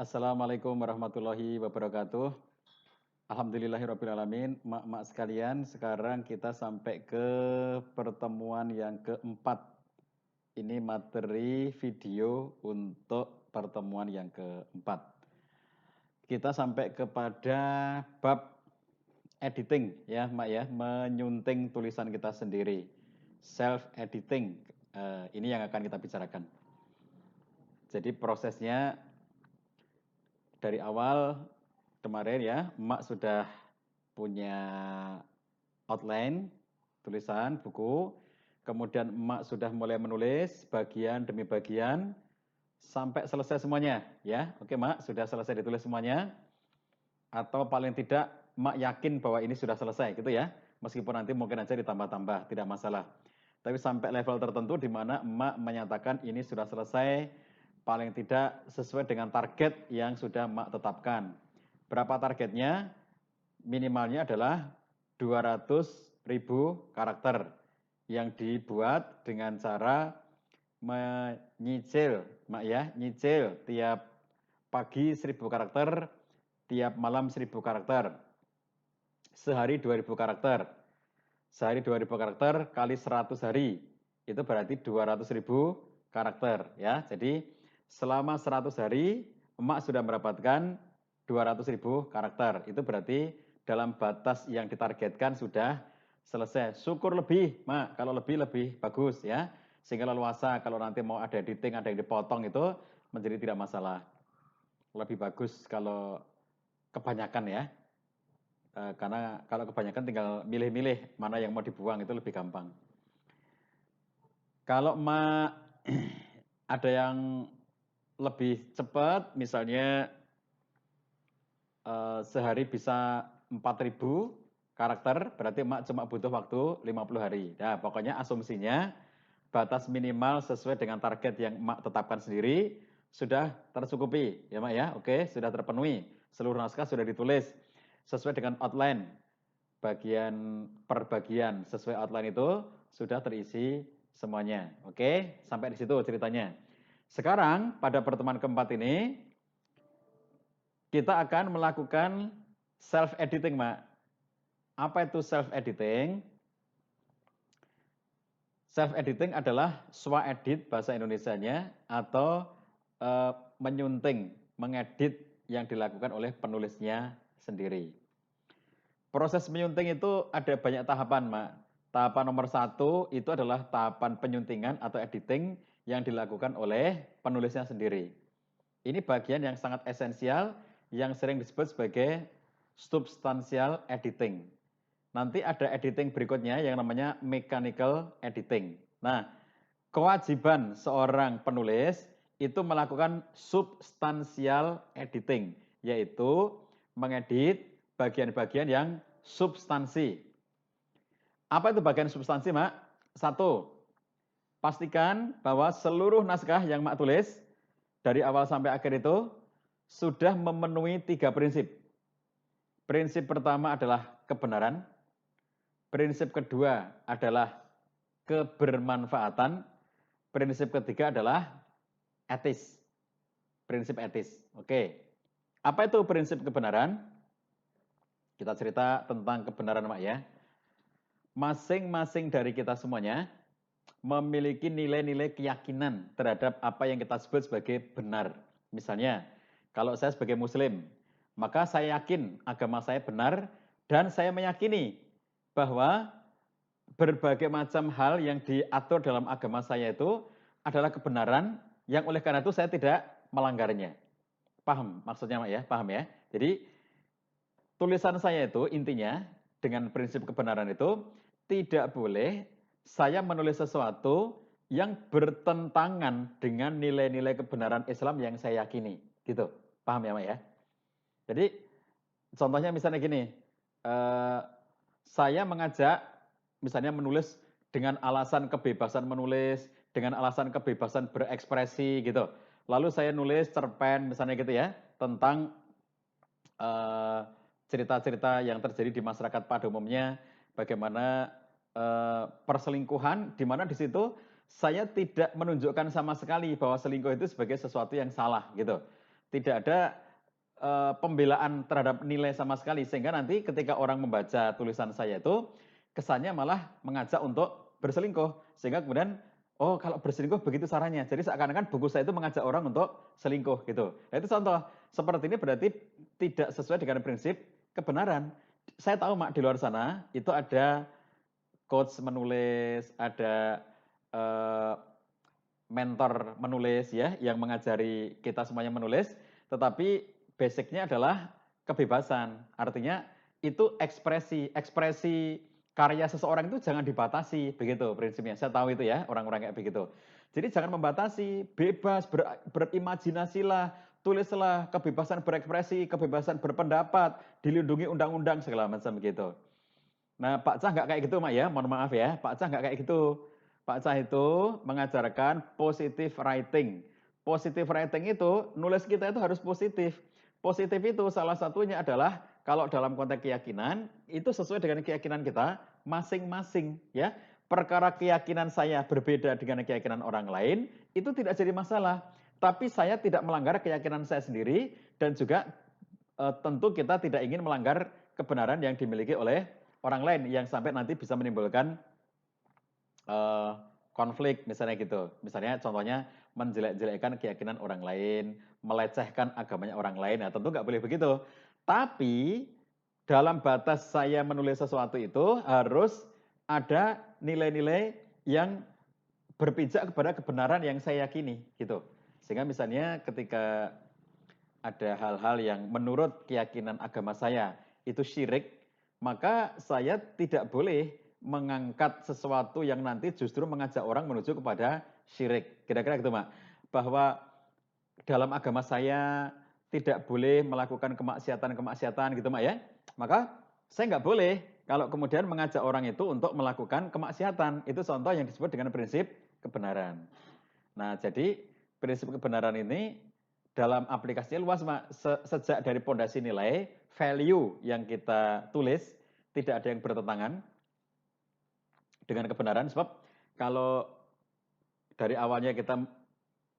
Assalamualaikum warahmatullahi wabarakatuh. Alhamdulillahirrabbilalamin. Mak-mak sekalian, sekarang kita sampai ke pertemuan yang keempat. Ini materi video untuk pertemuan yang keempat. Kita sampai kepada bab editing ya, Mak ya, menyunting tulisan kita sendiri. Self editing. Ini yang akan kita bicarakan. Jadi prosesnya dari awal kemarin ya, Emak sudah punya outline, tulisan, buku. Kemudian Emak sudah mulai menulis bagian demi bagian sampai selesai semuanya ya. Oke Mak, sudah selesai ditulis semuanya. Atau paling tidak Emak yakin bahwa ini sudah selesai gitu ya. Meskipun nanti mungkin aja ditambah-tambah, tidak masalah. Tapi sampai level tertentu di mana Emak menyatakan ini sudah selesai, paling tidak sesuai dengan target yang sudah Emak tetapkan. Berapa targetnya? Minimalnya adalah 200.000 karakter yang dibuat dengan cara menyicil, Mak ya, nyicil tiap pagi 1.000 karakter, tiap malam 1.000 karakter. Sehari 2.000 karakter. Sehari 2.000 karakter kali 100 hari. Itu berarti 200.000 karakter ya. Jadi selama 100 hari Emak sudah mendapatkan 200.000 karakter. Itu berarti dalam batas yang ditargetkan sudah selesai. Syukur lebih, Mak. Kalau lebih bagus ya. Sehingga leluasa kalau nanti mau ada editing, ada yang dipotong itu menjadi tidak masalah. Lebih bagus kalau kebanyakan ya. Karena kalau kebanyakan tinggal milih-milih mana yang mau dibuang itu lebih gampang. Kalau Mak ada yang lebih cepat, misalnya sehari bisa 4.000 karakter, berarti Mak cuma butuh waktu 50 hari. Nah, pokoknya asumsinya batas minimal sesuai dengan target yang Mak tetapkan sendiri sudah tercukupi, ya Mak ya. Oke, sudah terpenuhi. Seluruh naskah sudah ditulis sesuai dengan outline. Bagian per bagian sesuai outline itu sudah terisi semuanya. Oke, sampai di situ ceritanya. Sekarang pada pertemuan keempat ini kita akan melakukan self editing, Mak. Apa itu self editing? Self editing adalah swa-edit bahasa Indonesianya atau menyunting, mengedit yang dilakukan oleh penulisnya sendiri. Proses menyunting itu ada banyak tahapan, Mak. Tahapan nomor 1 itu adalah tahapan penyuntingan atau editing yang dilakukan oleh penulisnya sendiri. Ini bagian yang sangat esensial yang sering disebut sebagai substantial editing. Nanti ada editing berikutnya yang namanya mechanical editing. Nah, kewajiban seorang penulis itu melakukan substansial editing, yaitu mengedit bagian-bagian yang substansi. Apa itu bagian substansi, Mak? 1, pastikan bahwa seluruh naskah yang Mak tulis dari awal sampai akhir itu sudah memenuhi 3 prinsip. Prinsip pertama adalah kebenaran. Prinsip kedua adalah kebermanfaatan. Prinsip ketiga adalah etis. Prinsip etis. Oke. Apa itu prinsip kebenaran? Kita cerita tentang kebenaran, Mak ya. Masing-masing dari kita semuanya memiliki nilai-nilai keyakinan terhadap apa yang kita sebut sebagai benar. Misalnya, kalau saya sebagai muslim, maka saya yakin agama saya benar dan saya meyakini bahwa berbagai macam hal yang diatur dalam agama saya itu adalah kebenaran yang oleh karena itu saya tidak melanggarnya. Paham maksudnya, Mak ya? Paham ya? Jadi tulisan saya itu intinya dengan prinsip kebenaran itu tidak boleh saya menulis sesuatu yang bertentangan dengan nilai-nilai kebenaran Islam yang saya yakini. Gitu. Paham ya, Mak ya? Jadi contohnya misalnya gini, saya mengajak misalnya menulis dengan alasan kebebasan menulis, dengan alasan kebebasan berekspresi gitu. Lalu saya nulis cerpen misalnya gitu ya, tentang cerita-cerita yang terjadi di masyarakat pada umumnya, bagaimana perselingkuhan, di mana di situ saya tidak menunjukkan sama sekali bahwa selingkuh itu sebagai sesuatu yang salah gitu. Tidak ada pembelaan terhadap nilai sama sekali, sehingga nanti ketika orang membaca tulisan saya itu kesannya malah mengajak untuk berselingkuh, sehingga kemudian oh kalau berselingkuh begitu caranya, jadi seakan-akan buku saya itu mengajak orang untuk selingkuh gitu. Nah, itu contoh seperti ini berarti tidak sesuai dengan prinsip kebenaran. Saya tahu Mak di luar sana itu ada coach menulis, ada mentor menulis ya yang mengajari kita semuanya menulis, tetapi basicnya adalah kebebasan. Artinya itu ekspresi karya seseorang itu jangan dibatasi, begitu prinsipnya. Saya tahu itu ya, orang-orang kayak begitu. Jadi jangan membatasi, bebas, berimajinasilah, tulislah, kebebasan berekspresi, kebebasan berpendapat, dilindungi undang-undang segala macam begitu. Nah, Pak Cah nggak kayak gitu, Mak ya. Mohon maaf ya, Pak Cah nggak kayak gitu. Pak Cah itu mengajarkan positive writing. Positive writing itu nulis kita itu harus positif. Positif itu salah satunya adalah kalau dalam konteks keyakinan itu sesuai dengan keyakinan kita masing-masing ya. Perkara keyakinan saya berbeda dengan keyakinan orang lain itu tidak jadi masalah. Tapi saya tidak melanggar keyakinan saya sendiri dan juga tentu kita tidak ingin melanggar kebenaran yang dimiliki oleh orang lain yang sampai nanti bisa menimbulkan konflik misalnya gitu. Misalnya contohnya menjelek-jelekkan keyakinan orang lain, melecehkan agamanya orang lain. Nah, tentu nggak boleh begitu. Tapi dalam batas saya menulis sesuatu itu harus ada nilai-nilai yang berpijak kepada kebenaran yang saya yakini gitu. Sehingga misalnya ketika ada hal-hal yang menurut keyakinan agama saya itu syirik, maka saya tidak boleh mengangkat sesuatu yang nanti justru mengajak orang menuju kepada syirik. Kira-kira gitu, Mak. Bahwa dalam agama saya tidak boleh melakukan kemaksiatan-kemaksiatan gitu, Mak ya. Maka saya nggak boleh kalau kemudian mengajak orang itu untuk melakukan kemaksiatan. Itu contoh yang disebut dengan prinsip kebenaran. Nah, jadi prinsip kebenaran ini dalam aplikasinya luas, Mak. Sejak dari pondasi nilai, value yang kita tulis tidak ada yang bertentangan dengan kebenaran. Sebab kalau dari awalnya kita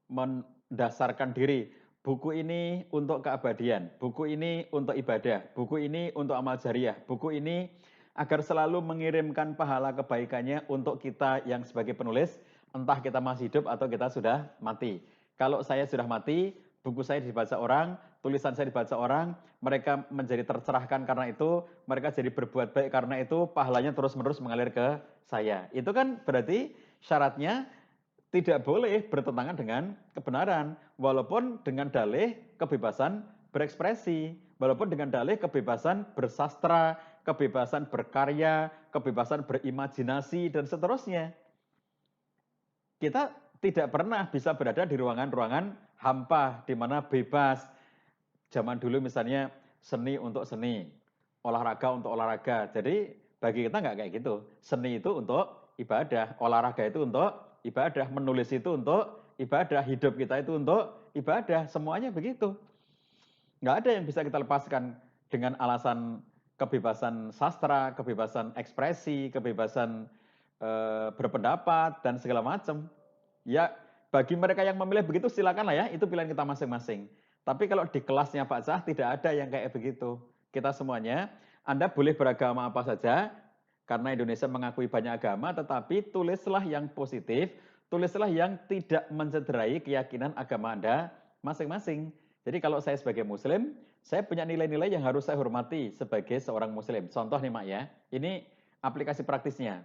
mendasarkan diri, buku ini untuk keabadian, buku ini untuk ibadah, buku ini untuk amal jariah, buku ini agar selalu mengirimkan pahala kebaikannya untuk kita yang sebagai penulis, entah kita masih hidup atau kita sudah mati. Kalau saya sudah mati, buku saya dibaca orang, tulisan saya dibaca orang, mereka menjadi tercerahkan karena itu, mereka jadi berbuat baik karena itu, pahalanya terus-menerus mengalir ke saya. Itu kan berarti syaratnya tidak boleh bertentangan dengan kebenaran, walaupun dengan dalih kebebasan berekspresi, walaupun dengan dalih kebebasan bersastra, kebebasan berkarya, kebebasan berimajinasi, dan seterusnya. Kita tidak pernah bisa berada di ruangan-ruangan hampa, di mana bebas. Zaman dulu misalnya seni untuk seni, olahraga untuk olahraga. Jadi bagi kita nggak kayak gitu. Seni itu untuk ibadah, olahraga itu untuk ibadah, menulis itu untuk ibadah, hidup kita itu untuk ibadah, semuanya begitu. Nggak ada yang bisa kita lepaskan dengan alasan kebebasan sastra, kebebasan ekspresi, kebebasan berpendapat, dan segala macam. Ya, bagi mereka yang memilih begitu silakanlah ya, itu pilihan kita masing-masing. Tapi kalau di kelasnya Pak Cah tidak ada yang kayak begitu. Kita semuanya, Anda boleh beragama apa saja, karena Indonesia mengakui banyak agama, tetapi tulislah yang positif, tulislah yang tidak mencederai keyakinan agama Anda masing-masing. Jadi kalau saya sebagai Muslim, saya punya nilai-nilai yang harus saya hormati sebagai seorang Muslim. Contoh nih Mak ya, ini aplikasi praktisnya.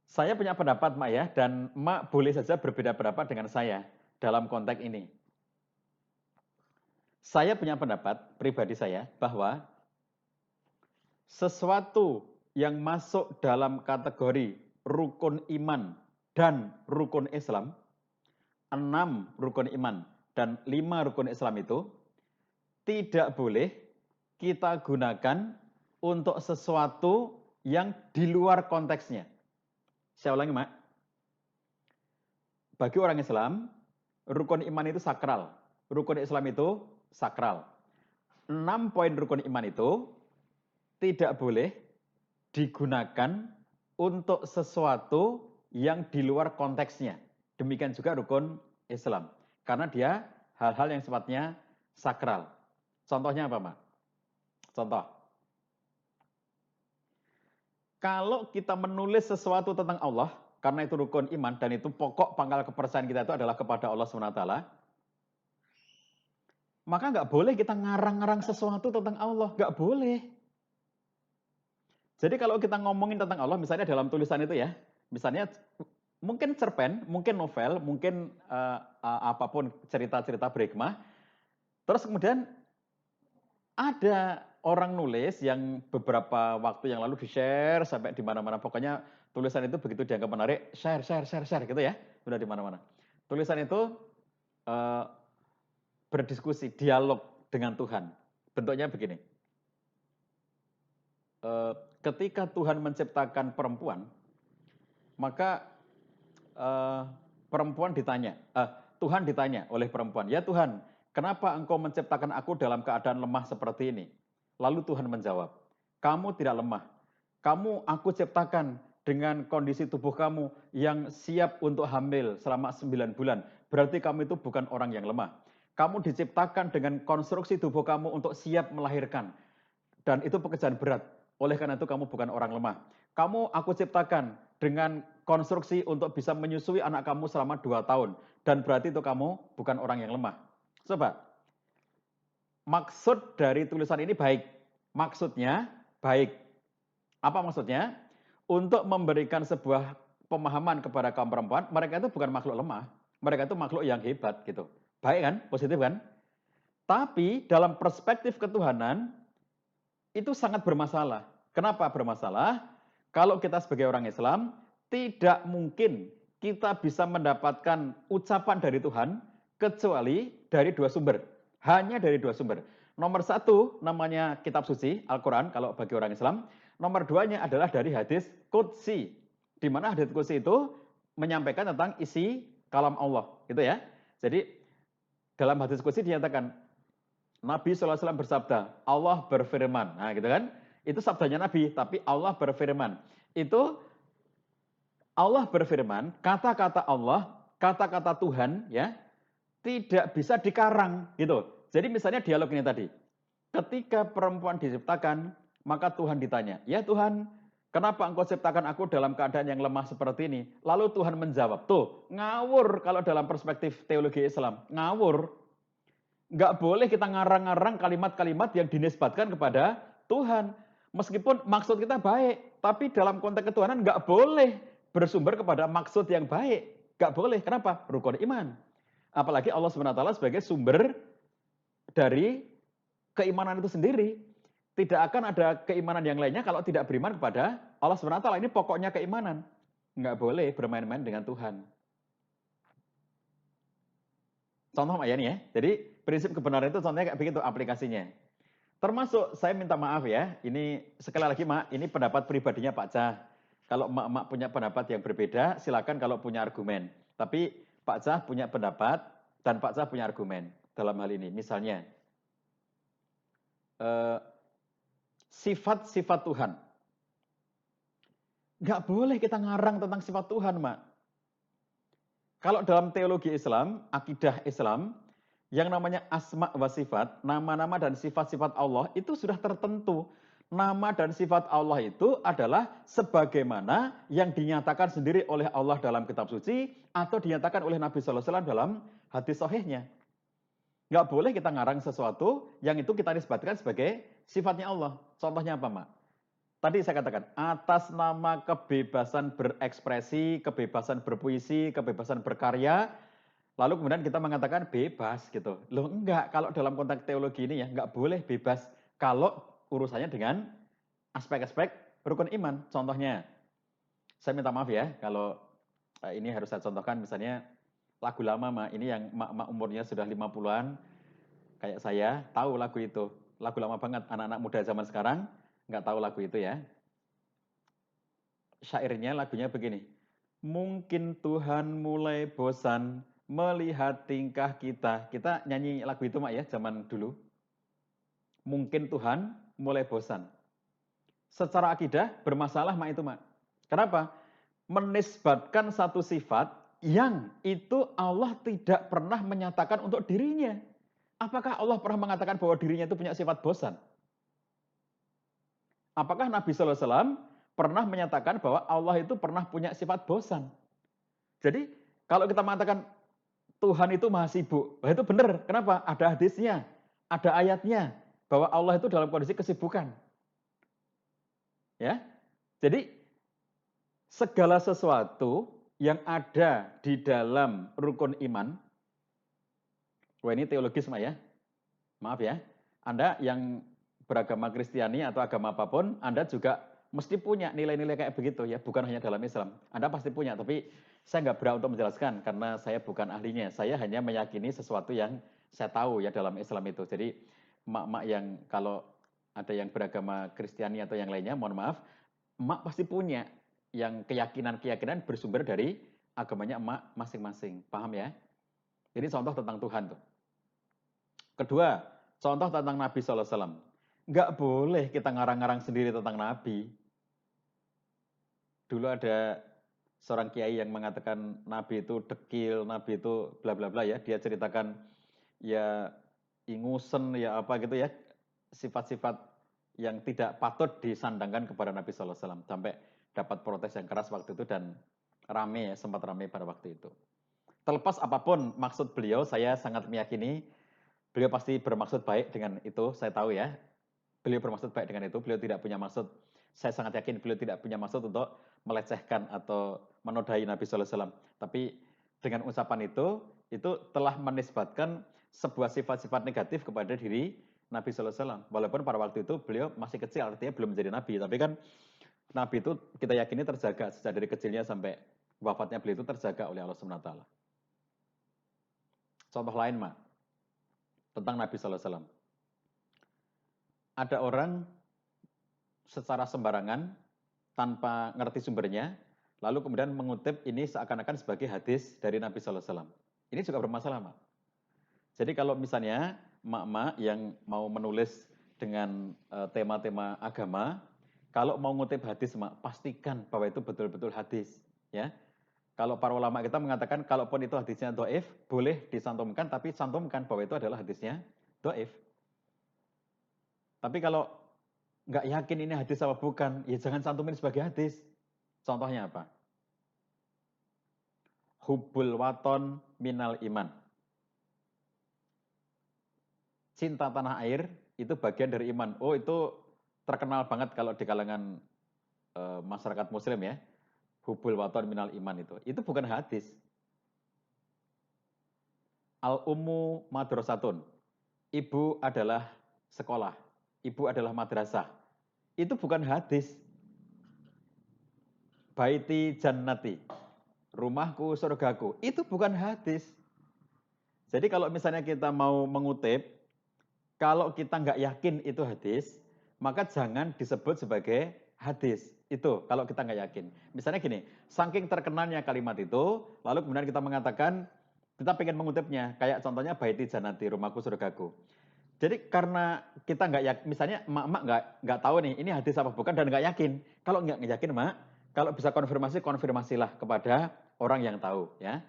Saya punya pendapat Mak ya, dan Mak boleh saja berbeda pendapat dengan saya dalam konteks ini. Saya punya pendapat pribadi saya bahwa sesuatu yang masuk dalam kategori rukun iman dan rukun Islam, 6 rukun iman dan 5 rukun Islam itu tidak boleh kita gunakan untuk sesuatu yang di luar konteksnya. Saya ulangi, Mak. Bagi orang Islam, rukun iman itu sakral. Rukun Islam itu sakral. 6 poin rukun iman itu tidak boleh digunakan untuk sesuatu yang di luar konteksnya. Demikian juga rukun Islam. Karena dia hal-hal yang sifatnya sakral. Contohnya apa, Mak? Contoh. Kalau kita menulis sesuatu tentang Allah, karena itu rukun iman dan itu pokok pangkal kepercayaan kita itu adalah kepada Allah SWT, maka nggak boleh kita ngarang-ngarang sesuatu tentang Allah, nggak boleh. Jadi kalau kita ngomongin tentang Allah, misalnya dalam tulisan itu ya, misalnya mungkin cerpen, mungkin novel, mungkin apapun cerita-cerita berhikmah, terus kemudian ada orang nulis yang beberapa waktu yang lalu di-share sampai di mana-mana. Pokoknya tulisan itu begitu dianggap menarik, share gitu ya, sudah di mana-mana. Tulisan itu berdiskusi, dialog dengan Tuhan. Bentuknya begini. Ketika Tuhan menciptakan perempuan, maka perempuan ditanya, Tuhan ditanya oleh perempuan, ya Tuhan, kenapa engkau menciptakan aku dalam keadaan lemah seperti ini? Lalu Tuhan menjawab, kamu tidak lemah. Kamu aku ciptakan dengan kondisi tubuh kamu yang siap untuk hamil selama 9 bulan. Berarti kamu itu bukan orang yang lemah. Kamu diciptakan dengan konstruksi tubuh kamu untuk siap melahirkan. Dan itu pekerjaan berat. Oleh karena itu kamu bukan orang lemah. Kamu aku ciptakan dengan konstruksi untuk bisa menyusui anak kamu selama 2 tahun. Dan berarti itu kamu bukan orang yang lemah. Coba, maksud dari tulisan ini baik. Maksudnya baik. Apa maksudnya? Untuk memberikan sebuah pemahaman kepada kaum perempuan, mereka itu bukan makhluk lemah. Mereka itu makhluk yang hebat gitu. Baik kan? Positif kan? Tapi dalam perspektif ketuhanan, itu sangat bermasalah. Kenapa bermasalah? Kalau kita sebagai orang Islam, tidak mungkin kita bisa mendapatkan ucapan dari Tuhan kecuali dari 2 sumber. Hanya dari 2 sumber. Nomor 1 namanya kitab suci, Al-Quran kalau bagi orang Islam. Nomor 2-nya adalah dari hadis Qudsi. Di mana hadis Qudsi itu menyampaikan tentang isi kalam Allah. Gitu ya. Jadi dalam hadis Qudsi dinyatakan, Nabi SAW bersabda, Allah berfirman. Nah gitu kan. Itu sabdanya Nabi, tapi Allah berfirman. Itu Allah berfirman, kata-kata Allah, kata-kata Tuhan ya, tidak bisa dikarang gitu. Jadi misalnya dialog ini tadi. Ketika perempuan diciptakan, maka Tuhan ditanya, "Ya Tuhan, kenapa engkau ciptakan aku dalam keadaan yang lemah seperti ini?" Lalu Tuhan menjawab, tuh, ngawur kalau dalam perspektif teologi Islam. Ngawur. Nggak boleh kita ngarang-ngarang kalimat-kalimat yang dinisbatkan kepada Tuhan. Meskipun maksud kita baik, tapi dalam konteks ketuhanan nggak boleh bersumber kepada maksud yang baik. Nggak boleh. Kenapa? Rukun iman. Apalagi Allah SWT sebagai sumber dari keimanan itu sendiri. Tidak akan ada keimanan yang lainnya kalau tidak beriman kepada Allah SWT. Ini pokoknya keimanan. Nggak boleh bermain-main dengan Tuhan. Contoh Mak Yani ya. Jadi prinsip kebenaran itu contohnya kayak begitu aplikasinya. Termasuk saya minta maaf ya, ini sekali lagi Mak, ini pendapat pribadinya Pak Cah. Kalau Mak punya pendapat yang berbeda, silakan kalau punya argumen. Tapi Pak Cah punya pendapat dan Pak Cah punya argumen dalam hal ini. Misalnya, sifat-sifat Tuhan. Nggak boleh kita ngarang tentang sifat Tuhan, Mak. Kalau dalam teologi Islam, akidah Islam, yang namanya asma wa sifat, nama-nama dan sifat-sifat Allah itu sudah tertentu. Nama dan sifat Allah itu adalah sebagaimana yang dinyatakan sendiri oleh Allah dalam kitab suci atau dinyatakan oleh Nabi SAW dalam hadis sahihnya. Nggak boleh kita ngarang sesuatu yang itu kita nisbatkan sebagai sifatnya Allah. Contohnya apa, Mak? Tadi saya katakan, atas nama kebebasan berekspresi, kebebasan berpuisi, kebebasan berkarya, lalu kemudian kita mengatakan bebas gitu. Loh enggak, kalau dalam konteks teologi ini ya enggak boleh bebas kalau urusannya dengan aspek-aspek rukun iman. Contohnya, saya minta maaf ya kalau ini harus saya contohkan misalnya lagu lama Mak, ini yang mak umurnya sudah 50-an kayak saya tahu lagu itu. Lagu lama banget, anak-anak muda zaman sekarang nggak tahu lagu itu ya. Syairnya lagunya begini. Mungkin Tuhan mulai bosan melihat tingkah kita. Kita nyanyi lagu itu Mak ya, zaman dulu. Mungkin Tuhan mulai bosan. Secara akidah bermasalah Mak itu Mak. Kenapa? Menisbatkan satu sifat yang itu Allah tidak pernah menyatakan untuk dirinya. Apakah Allah pernah mengatakan bahwa dirinya itu punya sifat bosan? Apakah Nabi SAW pernah menyatakan bahwa Allah itu pernah punya sifat bosan? Jadi kalau kita mengatakan Tuhan itu maha sibuk, itu benar. Kenapa? Ada hadisnya, ada ayatnya bahwa Allah itu dalam kondisi kesibukan. Ya, jadi segala sesuatu yang ada di dalam rukun iman, wah ini teologis Mak ya, maaf ya, Anda yang beragama Kristiani atau agama apapun, Anda juga mesti punya nilai-nilai kayak begitu ya, bukan hanya dalam Islam. Anda pasti punya, tapi saya nggak berhak untuk menjelaskan karena saya bukan ahlinya. Saya hanya meyakini sesuatu yang saya tahu ya dalam Islam itu. Jadi mak-mak yang kalau ada yang beragama Kristiani atau yang lainnya, mohon maaf, emak pasti punya yang keyakinan-keyakinan bersumber dari agamanya emak masing-masing. Paham ya? Ini contoh tentang Tuhan tuh. Kedua, contoh tentang Nabi SAW. Nggak boleh kita ngarang-ngarang sendiri tentang Nabi. Dulu ada seorang kiai yang mengatakan Nabi itu dekil, Nabi itu bla bla bla ya. Dia ceritakan ya ingusen ya apa gitu ya. Sifat-sifat yang tidak patut disandangkan kepada Nabi SAW. Sampai dapat protes yang keras waktu itu dan rame ya, sempat rame pada waktu itu. Terlepas apapun maksud beliau, saya sangat meyakini beliau pasti bermaksud baik dengan itu, saya tahu ya. Beliau bermaksud baik dengan itu, beliau tidak punya maksud, saya sangat yakin beliau tidak punya maksud untuk melecehkan atau menodai Nabi SAW. Tapi dengan ucapan itu telah menisbatkan sebuah sifat-sifat negatif kepada diri Nabi SAW. Walaupun pada waktu itu beliau masih kecil, artinya belum menjadi Nabi. Tapi kan Nabi itu kita yakini terjaga sejak dari kecilnya sampai wafatnya beliau itu terjaga oleh Allah SWT. Contoh lain, Mak, tentang Nabi SAW. Ada orang secara sembarangan, tanpa ngerti sumbernya, lalu kemudian mengutip ini seakan-akan sebagai hadis dari Nabi SAW. Ini juga bermasalah, Mak. Jadi kalau misalnya mak-mak yang mau menulis dengan tema-tema agama, kalau mau ngutip hadis, Mak, pastikan bahwa itu betul-betul hadis. Ya. Kalau para ulama kita mengatakan, kalaupun itu hadisnya do'if, boleh disantumkan, tapi santumkan bahwa itu adalah hadisnya do'if. Tapi kalau nggak yakin ini hadis apa bukan, ya jangan santumin sebagai hadis. Contohnya apa? Hubbul waton minal iman. Cinta tanah air itu bagian dari iman. Oh, itu terkenal banget kalau di kalangan masyarakat muslim ya. Hubbul waton minal iman itu. Itu bukan hadis. Al-ummu madrasatun. Ibu adalah sekolah. Ibu adalah madrasah. Itu bukan hadis. Baiti jannati. Rumahku surgaku. Itu bukan hadis. Jadi kalau misalnya kita mau mengutip, kalau kita nggak yakin itu hadis, maka jangan disebut sebagai hadis. Itu kalau kita nggak yakin. Misalnya gini, saking terkenalnya kalimat itu, lalu kemudian kita mengatakan, kita pengen mengutipnya, kayak contohnya baiti janati, rumahku surgaku. Jadi karena kita nggak yakin, misalnya emak-emak nggak tahu nih ini hadis apa bukan dan nggak yakin. Kalau nggak yakin mak, kalau bisa konfirmasi konfirmasilah kepada orang yang tahu ya,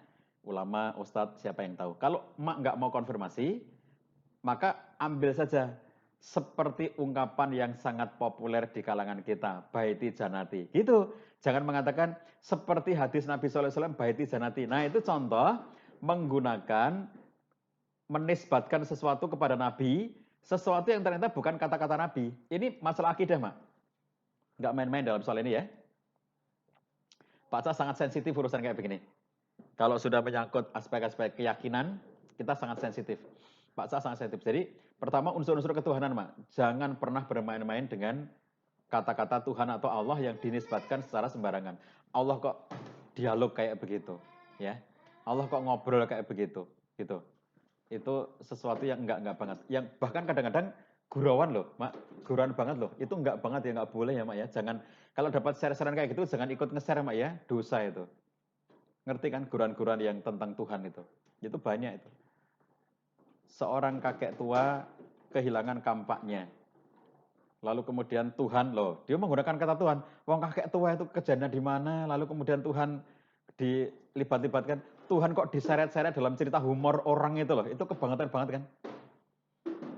ulama, ustadz, siapa yang tahu. Kalau emak nggak mau konfirmasi, maka ambil saja seperti ungkapan yang sangat populer di kalangan kita, baiti janati. Gitu. Jangan mengatakan seperti hadis Nabi SAW, baiti janati. Nah itu contoh menggunakan, menisbatkan sesuatu kepada Nabi, sesuatu yang ternyata bukan kata-kata Nabi. Ini masalah akidah, Mak. Nggak main-main dalam soal ini ya. Pak Ca sangat sensitif urusan kayak begini. Kalau sudah menyangkut aspek-aspek keyakinan, kita sangat sensitif. Pak Ca sangat sensitif. Jadi, pertama unsur-unsur ketuhanan, Mak. Jangan pernah bermain-main dengan kata-kata Tuhan atau Allah yang dinisbatkan secara sembarangan. Allah kok dialog kayak begitu, ya. Allah kok ngobrol kayak begitu, gitu. Itu sesuatu yang enggak banget. Yang bahkan kadang-kadang gurauan loh, Mak. Gurauan banget loh. Itu enggak banget ya, enggak boleh ya, Mak ya. Jangan, kalau dapat share-sharean kayak gitu, jangan ikut nge-share, Mak ya. Dosa itu. Ngerti kan gurauan-gurauan yang tentang Tuhan itu. Itu banyak itu. Seorang kakek tua kehilangan kampaknya. Lalu kemudian Tuhan loh, dia menggunakan kata Tuhan. Wong kakek tua itu kejadiannya di mana? Lalu kemudian Tuhan libat-libatkan Tuhan kok diseret-seret dalam cerita humor orang itu loh. Itu kebangetan banget kan.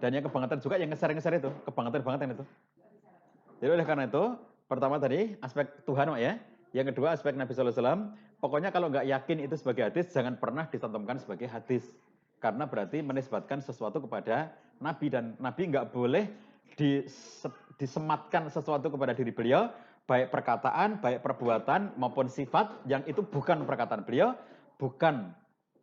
Dan yang kebangetan juga yang ngeser-ngeser itu, kebangetan banget itu. Jadi oleh karena itu, pertama tadi aspek Tuhan Mak ya. Yang kedua aspek Nabi SAW. Pokoknya kalau nggak yakin itu sebagai hadis, jangan pernah dicantumkan sebagai hadis. Karena berarti menisbatkan sesuatu kepada Nabi. Dan Nabi nggak boleh disematkan sesuatu kepada diri beliau, baik perkataan, baik perbuatan, maupun sifat, yang itu bukan perkataan beliau, bukan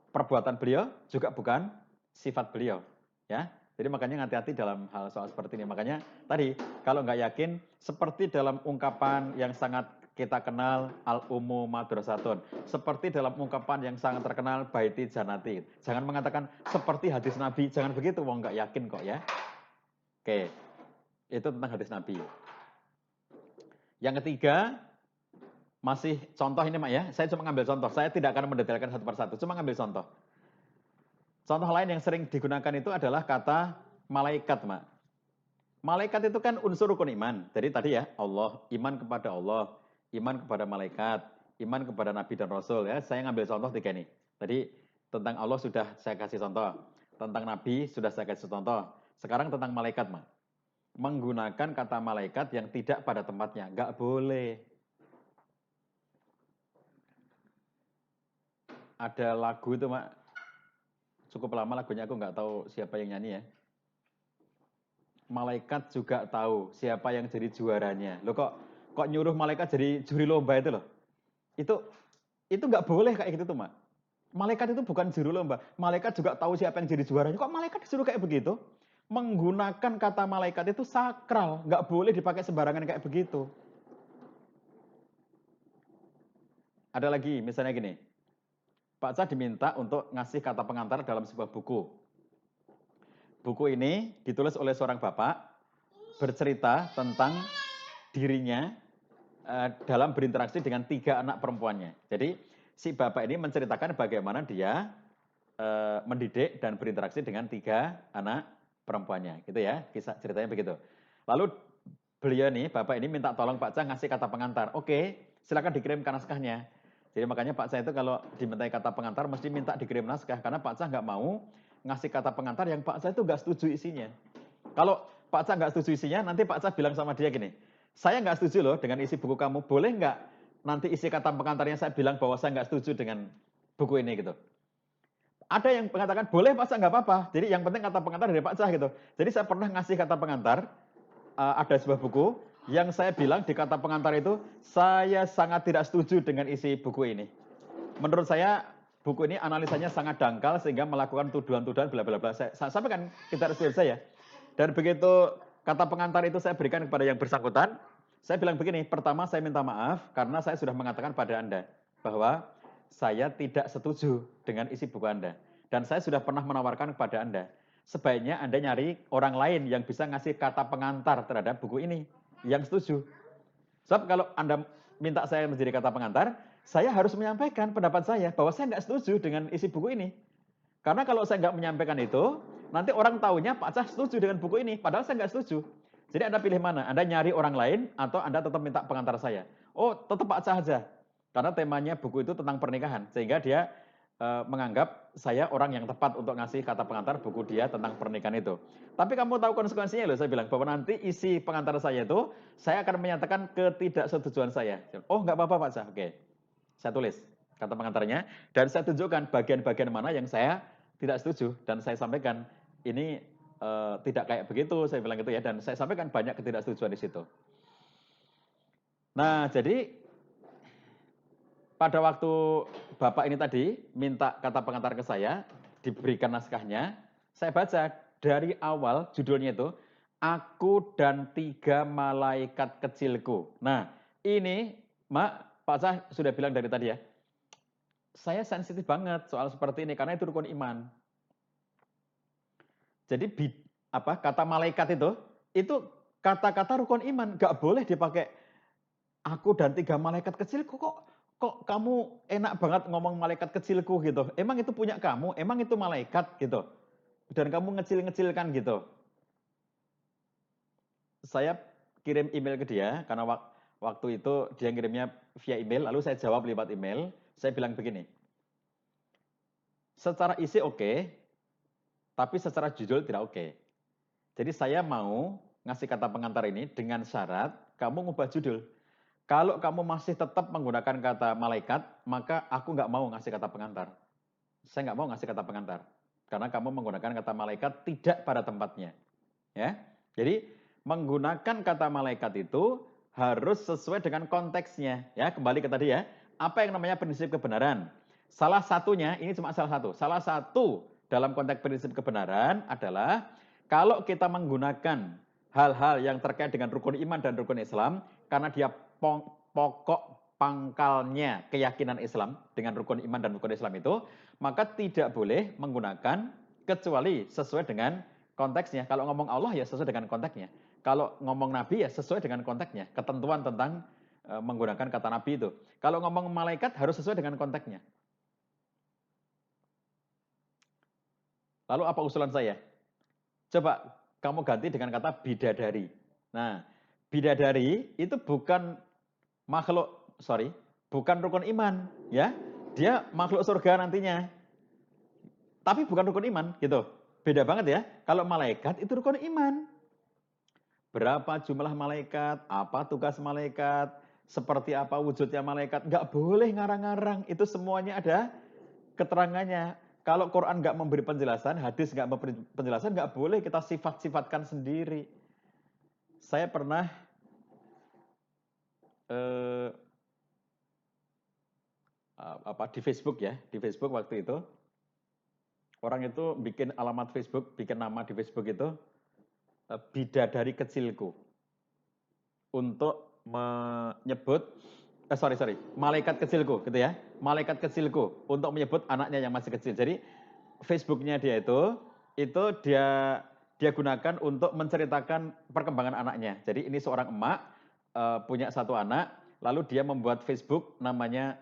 perbuatan beliau, juga bukan sifat beliau. Ya, jadi makanya hati-hati dalam hal soal seperti ini. Makanya tadi, kalau nggak yakin, seperti dalam ungkapan yang sangat kita kenal, al-ummu madrasatun. Seperti dalam ungkapan yang sangat terkenal, baiti janati. Jangan mengatakan seperti hadis Nabi, jangan begitu, wong nggak yakin kok ya. Oke, itu tentang hadis Nabi. Yang ketiga, masih contoh ini Mak ya, saya cuma ngambil contoh, saya tidak akan mendetailkan satu persatu, cuma ngambil contoh. Contoh lain yang sering digunakan itu adalah kata malaikat, Mak. Malaikat itu kan unsur rukun iman. Jadi tadi ya, Allah, iman kepada Allah, iman kepada malaikat, iman kepada Nabi dan Rasul ya. Saya ngambil contoh tiga nih. Tadi tentang Allah sudah saya kasih contoh. Tentang Nabi sudah saya kasih contoh. Sekarang tentang malaikat, Mak. Menggunakan kata malaikat yang tidak pada tempatnya. Nggak boleh. Ada lagu itu, Mak. Cukup lama lagunya, aku nggak tahu siapa yang nyanyi ya. Malaikat juga tahu siapa yang jadi juaranya. Loh kok nyuruh malaikat jadi juri lomba itu loh. Itu nggak boleh kayak gitu tuh, Mak. Malaikat itu bukan juru lomba. Malaikat juga tahu siapa yang jadi juaranya. Kok malaikat disuruh kayak begitu? Menggunakan kata malaikat itu sakral, nggak boleh dipakai sembarangan kayak begitu. Ada lagi, misalnya gini. Pak Ca diminta untuk ngasih kata pengantar dalam sebuah buku. Buku ini ditulis oleh seorang bapak, bercerita tentang dirinya dalam berinteraksi dengan 3 anak perempuannya. Jadi si bapak ini menceritakan bagaimana dia mendidik dan berinteraksi dengan 3 anak perempuannya, gitu ya, kisah ceritanya begitu. Lalu beliau nih, bapak ini minta tolong Pak Ca ngasih kata pengantar. Oke, silakan dikirimkan naskahnya. Jadi makanya Pak Ca itu kalau dimintai kata pengantar mesti minta dikirim naskah, karena Pak Ca nggak mau ngasih kata pengantar yang Pak Ca itu nggak setuju isinya. Kalau Pak Ca nggak setuju isinya, nanti Pak Ca bilang sama dia gini, saya nggak setuju loh dengan isi buku kamu, boleh nggak nanti isi kata pengantarnya saya bilang bahwa saya nggak setuju dengan buku ini gitu. Ada yang mengatakan boleh Pak Ca nggak apa-apa, jadi yang penting kata pengantar dari Pak Ca gitu. Jadi saya pernah ngasih kata pengantar, ada sebuah buku yang saya bilang di kata pengantar itu, saya sangat tidak setuju dengan isi buku ini. Menurut saya buku ini analisanya sangat dangkal sehingga melakukan tuduhan-tuduhan bla bla bla. Saya sampaikan kita respon saya. Dan begitu kata pengantar itu saya berikan kepada yang bersangkutan, saya bilang begini, pertama saya minta maaf karena saya sudah mengatakan pada Anda bahwa saya tidak setuju dengan isi buku Anda. Dan saya sudah pernah menawarkan kepada Anda, sebaiknya Anda nyari orang lain yang bisa ngasih kata pengantar terhadap buku ini yang setuju. Sebab kalau Anda minta saya menjadi kata pengantar, saya harus menyampaikan pendapat saya bahwa saya nggak setuju dengan isi buku ini. Karena kalau saya nggak menyampaikan itu, nanti orang taunya Pak Cah setuju dengan buku ini, padahal saya nggak setuju. Jadi Anda pilih mana? Anda nyari orang lain atau Anda tetap minta pengantar saya? Oh, tetap Pak Cah aja. Karena temanya buku itu tentang pernikahan, sehingga dia menganggap saya orang yang tepat untuk ngasih kata pengantar buku dia tentang pernikahan itu. Tapi kamu tahu konsekuensinya loh, saya bilang bahwa nanti isi pengantar saya itu, saya akan menyatakan ketidaksetujuan saya. Oh, nggak apa-apa Pak Cah, oke. Saya tulis kata pengantarnya, dan saya tunjukkan bagian-bagian mana yang saya tidak setuju, dan saya sampaikan, ini tidak kayak begitu, saya bilang gitu ya, dan saya sampaikan banyak ketidaksetujuan di situ. Nah, jadi pada waktu Bapak ini tadi minta kata pengantar ke saya, diberikan naskahnya, saya baca dari awal judulnya itu, Aku dan 3 Malaikat Kecilku. Nah, ini Mak, Pak Cah sudah bilang dari tadi ya, saya sensitif banget soal seperti ini, karena itu rukun iman. Jadi kata malaikat itu kata-kata rukun iman, gak boleh dipakai aku dan 3 malaikat kecilku. Kok kamu enak banget ngomong malaikat kecilku gitu. Emang itu punya kamu, emang itu malaikat gitu. Dan kamu ngecil-ngecilkan gitu. Saya kirim email ke dia, karena waktu itu dia ngirimnya via email, lalu saya jawab lewat email, saya bilang begini, Secara isi oke, tapi secara judul tidak oke. Jadi saya mau ngasih kata pengantar ini dengan syarat kamu ngubah judul. Kalau kamu masih tetap menggunakan kata malaikat, maka aku nggak mau ngasih kata pengantar. Saya nggak mau ngasih kata pengantar. Karena kamu menggunakan kata malaikat tidak pada tempatnya. Ya, jadi menggunakan kata malaikat itu harus sesuai dengan konteksnya. Ya, kembali ke tadi ya. Apa yang namanya prinsip kebenaran? Salah satunya, ini cuma salah satu. Salah satu dalam konteks prinsip kebenaran adalah kalau kita menggunakan hal-hal yang terkait dengan rukun iman dan rukun Islam, karena dia pokok pangkalnya keyakinan Islam dengan rukun iman dan rukun Islam itu, maka tidak boleh menggunakan kecuali sesuai dengan konteksnya. Kalau ngomong Allah ya sesuai dengan konteksnya. Kalau ngomong Nabi ya sesuai dengan konteksnya. Ketentuan tentang menggunakan kata Nabi itu. Kalau ngomong malaikat harus sesuai dengan konteksnya. Lalu apa usulan saya? Coba kamu ganti dengan kata bidadari. Nah, bidadari itu bukan makhluk, bukan rukun iman, ya. Dia makhluk surga nantinya. Tapi bukan rukun iman, gitu. Beda banget ya. Kalau malaikat itu rukun iman. Berapa jumlah malaikat, apa tugas malaikat, seperti apa wujudnya malaikat, nggak boleh ngarang-ngarang. Itu semuanya ada keterangannya. Kalau Quran nggak memberi penjelasan, hadis nggak memberi penjelasan, nggak boleh kita sifat-sifatkan sendiri. Saya pernah di Facebook ya, di Facebook waktu itu orang itu bikin alamat Facebook, bikin nama di Facebook itu bidadari kecilku untuk menyebut malaikat kecilku gitu ya, malaikat kecilku untuk menyebut anaknya yang masih kecil. Jadi Facebooknya dia itu dia gunakan untuk menceritakan perkembangan anaknya. Jadi ini seorang emak punya satu anak, lalu dia membuat Facebook namanya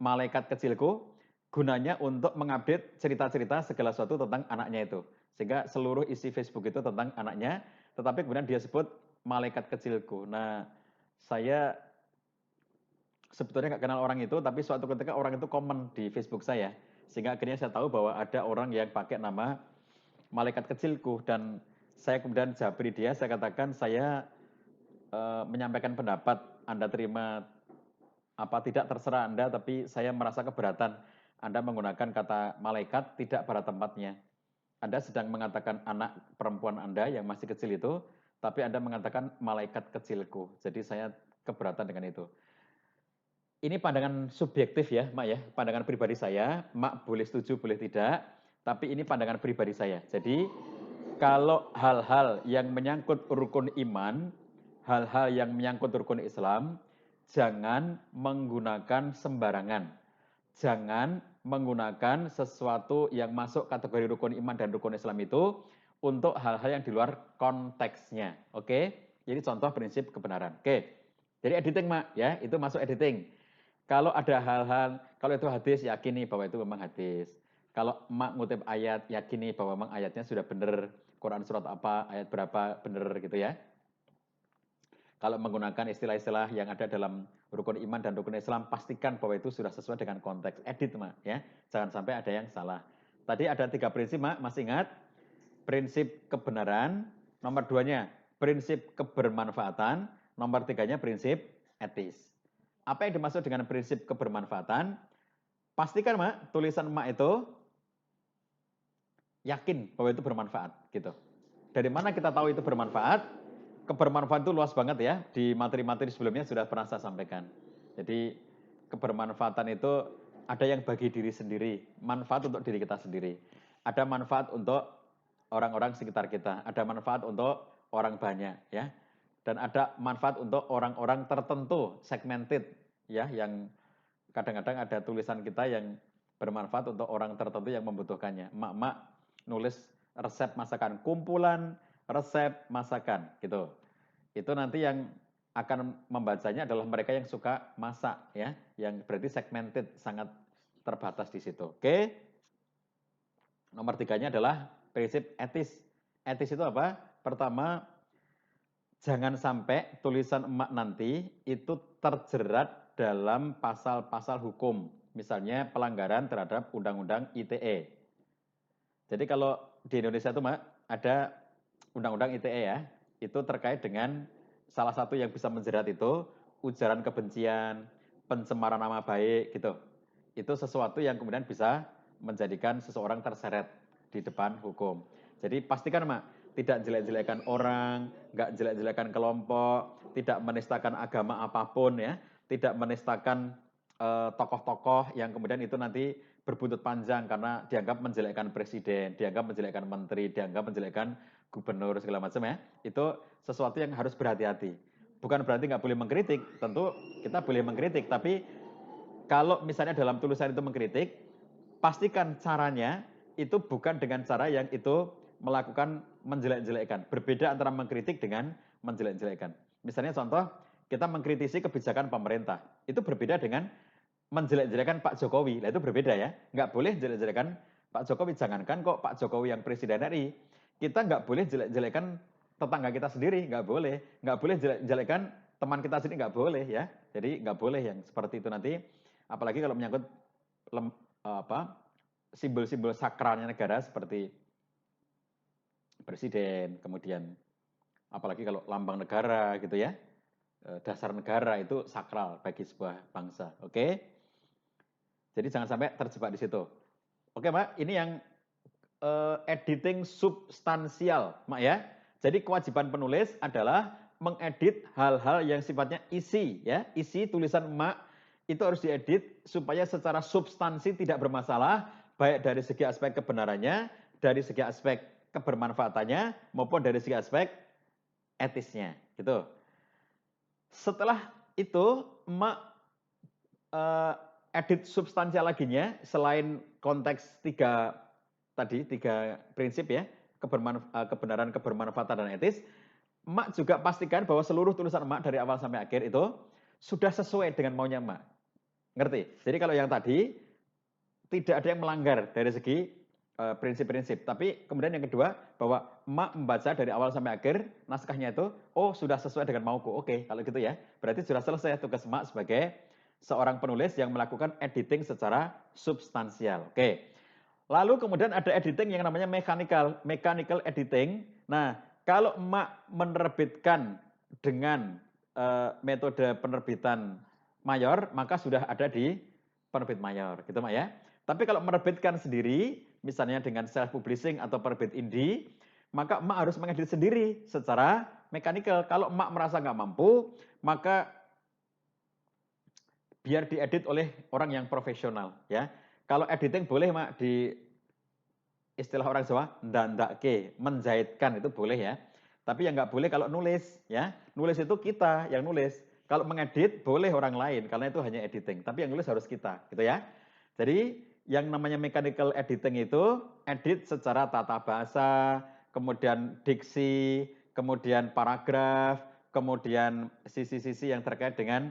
malaikat kecilku, gunanya untuk mengupdate cerita-cerita segala sesuatu tentang anaknya itu. Sehingga seluruh isi Facebook itu tentang anaknya, tetapi kemudian dia sebut malaikat kecilku. Nah, saya sebetulnya nggak kenal orang itu, tapi suatu ketika orang itu komen di Facebook saya. Sehingga akhirnya saya tahu bahwa ada orang yang pakai nama malaikat kecilku. Dan saya kemudian jabri dia, saya katakan saya menyampaikan pendapat, Anda terima apa tidak terserah Anda, tapi saya merasa keberatan Anda menggunakan kata malaikat tidak pada tempatnya. Anda sedang mengatakan anak perempuan Anda yang masih kecil itu, tapi Anda mengatakan malaikat kecilku. Jadi saya keberatan dengan itu. Ini pandangan subjektif ya, Mak ya, pandangan pribadi saya. Mak boleh setuju, boleh tidak, tapi ini pandangan pribadi saya. Jadi kalau hal-hal yang menyangkut rukun iman, hal-hal yang menyangkut rukun Islam, jangan menggunakan sembarangan. Jangan menggunakan sesuatu yang masuk kategori rukun iman dan rukun Islam itu untuk hal-hal yang di luar konteksnya. Oke? Jadi contoh prinsip kebenaran. Oke. Jadi editing, Mak, ya, itu masuk editing. Kalau ada hal-hal, kalau itu hadis, yakini bahwa itu memang hadis. Kalau emak ngutip ayat, yakini bahwa memang ayatnya sudah benar. Quran surat apa, ayat berapa, benar gitu ya. Kalau menggunakan istilah-istilah yang ada dalam rukun iman dan rukun Islam, pastikan bahwa itu sudah sesuai dengan konteks. Edit, Mak, ya. Jangan sampai ada yang salah. Tadi ada 3 prinsip, Mak, masih ingat? Prinsip kebenaran, nomor 2-nya prinsip kebermanfaatan, nomor 3-nya prinsip etis. Apa yang dimaksud dengan prinsip kebermanfaatan? Pastikan, Mak, tulisan Mak itu yakin bahwa itu bermanfaat, gitu. Dari mana kita tahu itu bermanfaat? Kebermanfaatan itu luas banget ya. Di materi-materi sebelumnya sudah pernah saya sampaikan. Jadi kebermanfaatan itu ada yang bagi diri sendiri, manfaat untuk diri kita sendiri. Ada manfaat untuk orang-orang sekitar kita, ada manfaat untuk orang banyak ya. Dan ada manfaat untuk orang-orang tertentu, segmented ya, yang kadang-kadang ada tulisan kita yang bermanfaat untuk orang tertentu yang membutuhkannya. Emak-emak nulis resep masakan, kumpulan resep masakan gitu. Itu nanti yang akan membacanya adalah mereka yang suka masak ya, yang berarti segmented, sangat terbatas di situ. Oke. Nomor 3-nya adalah prinsip etis. Etis itu apa? Pertama, jangan sampai tulisan emak nanti itu terjerat dalam pasal-pasal hukum. Misalnya pelanggaran terhadap Undang-Undang ITE. Jadi kalau di Indonesia itu Mak, ada Undang-Undang ITE ya, itu terkait dengan salah satu yang bisa menjerat itu ujaran kebencian, pencemaran nama baik gitu. Itu sesuatu yang kemudian bisa menjadikan seseorang terseret di depan hukum. Jadi pastikan Mak, tidak jelek-jelekan orang, nggak jelek-jelekan kelompok, tidak menistakan agama apapun ya, tidak menistakan tokoh-tokoh yang kemudian itu nanti berbuntut panjang karena dianggap menjelekkan presiden, dianggap menjelekkan menteri, dianggap menjelekkan gubernur segala macam ya. Itu sesuatu yang harus berhati-hati. Bukan berarti nggak boleh mengkritik, tentu kita boleh mengkritik, tapi kalau misalnya dalam tulisan itu mengkritik, pastikan caranya itu bukan dengan cara yang itu melakukan menjelek-jelekkan. Berbeda antara mengkritik dengan menjelek-jelekkan. Misalnya contoh, kita mengkritisi kebijakan pemerintah. Itu berbeda dengan menjelek-jelekan Pak Jokowi. Nah itu berbeda ya. Nggak boleh jelek-jelekan Pak Jokowi. Jangankan kok Pak Jokowi yang presiden RI. Kita nggak boleh jelek-jelekan tetangga kita sendiri. Nggak boleh. Nggak boleh jelek-jelekan teman kita sendiri. Nggak boleh ya. Jadi nggak boleh yang seperti itu nanti. Apalagi kalau menyangkut simbol-simbol sakralnya negara seperti presiden. Kemudian apalagi kalau lambang negara gitu ya. Dasar negara itu sakral bagi sebuah bangsa. Oke. Jadi jangan sampai terjebak di situ. Oke, Mak, ini yang editing substansial, Mak ya. Jadi kewajiban penulis adalah mengedit hal-hal yang sifatnya isi ya. Isi tulisan Mak itu harus diedit supaya secara substansi tidak bermasalah baik dari segi aspek kebenarannya, dari segi aspek kebermanfaatannya maupun dari segi aspek etisnya, gitu. Setelah itu Mak edit substansial laginya selain konteks tiga prinsip ya, kebenaran, kebermanfaatan dan etis. Emak juga pastikan bahwa seluruh tulisan emak dari awal sampai akhir itu sudah sesuai dengan maunya emak. Ngerti? Jadi kalau yang tadi tidak ada yang melanggar dari segi prinsip-prinsip. Tapi kemudian yang kedua, bahwa emak membaca dari awal sampai akhir naskahnya itu, oh sudah sesuai dengan mauku. Oke, kalau gitu ya. Berarti sudah selesai tugas emak sebagai seorang penulis yang melakukan editing secara substansial. Oke. Lalu kemudian ada editing yang namanya mechanical editing. Nah, kalau emak menerbitkan dengan metode penerbitan mayor, maka sudah ada di penerbit mayor, gitu Mak ya. Tapi kalau menerbitkan sendiri, misalnya dengan self publishing atau penerbit indie, maka emak harus mengedit sendiri secara mechanical. Kalau emak merasa nggak mampu, maka biar diedit oleh orang yang profesional ya. Kalau editing boleh Mak di istilah orang Jawa ndandake, menjahitkan itu boleh ya. Tapi yang nggak boleh kalau nulis ya. Nulis itu kita yang nulis. Kalau mengedit boleh orang lain karena itu hanya editing. Tapi yang nulis harus kita, gitu ya. Jadi yang namanya mechanical editing itu edit secara tata bahasa, kemudian diksi, kemudian paragraf, kemudian sisi-sisi yang terkait dengan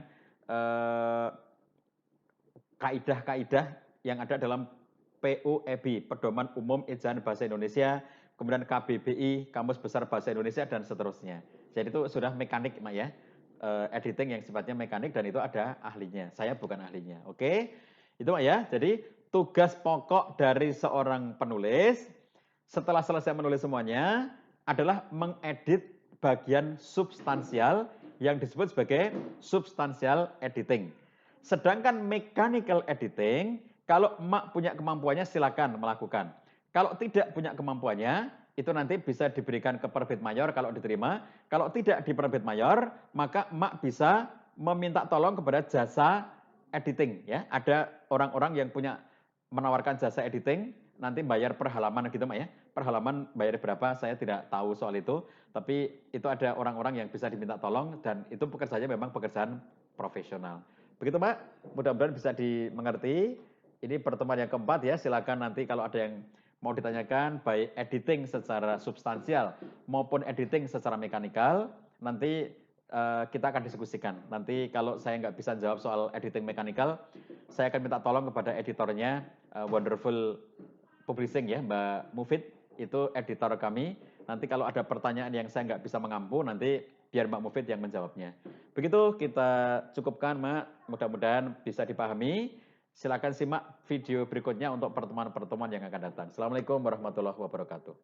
kaidah-kaidah yang ada dalam PUEB, Pedoman Umum Ejaan Bahasa Indonesia, kemudian KBBI, Kamus Besar Bahasa Indonesia, dan seterusnya. Jadi itu sudah mekanik, Mak ya. Editing yang sifatnya mekanik dan itu ada ahlinya. Saya bukan ahlinya. Oke, itu Mak ya. Jadi tugas pokok dari seorang penulis setelah selesai menulis semuanya adalah mengedit bagian substansial yang disebut sebagai substansial editing. Sedangkan mechanical editing, kalau emak punya kemampuannya silakan melakukan. Kalau tidak punya kemampuannya, itu nanti bisa diberikan ke penerbit mayor kalau diterima. Kalau tidak di penerbit mayor, maka emak bisa meminta tolong kepada jasa editing. Ya, ada orang-orang yang punya menawarkan jasa editing, nanti bayar per halaman gitu Mak ya. Per halaman bayar berapa saya tidak tahu soal itu, tapi itu ada orang-orang yang bisa diminta tolong dan itu pekerjaannya memang pekerjaan profesional. Begitu Mbak, mudah-mudahan bisa dimengerti. Ini pertemuan yang keempat ya, silakan nanti kalau ada yang mau ditanyakan, baik editing secara substansial maupun editing secara mekanikal, nanti kita akan diskusikan. Nanti kalau saya nggak bisa jawab soal editing mekanikal, saya akan minta tolong kepada editornya, Wonderful Publishing ya, Mbak Mufid, itu editor kami. Nanti kalau ada pertanyaan yang saya nggak bisa mengampu, nanti biar Mbak Mufid yang menjawabnya. Begitu kita cukupkan, Mak. Mudah-mudahan bisa dipahami. Silakan simak video berikutnya untuk pertemuan-pertemuan yang akan datang. Assalamualaikum warahmatullahi wabarakatuh.